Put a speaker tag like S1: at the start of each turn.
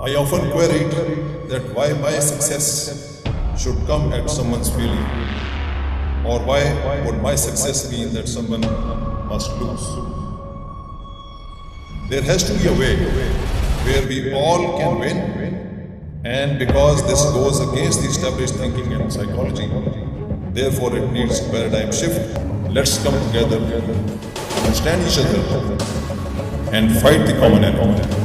S1: I often queried that why my success should come at someone's feeling, or why would my success mean that someone must lose. There has to be a way where we all can win, and because this goes against the established thinking and psychology, therefore it needs a paradigm shift. Let's come together, understand each other, and fight the common enemy.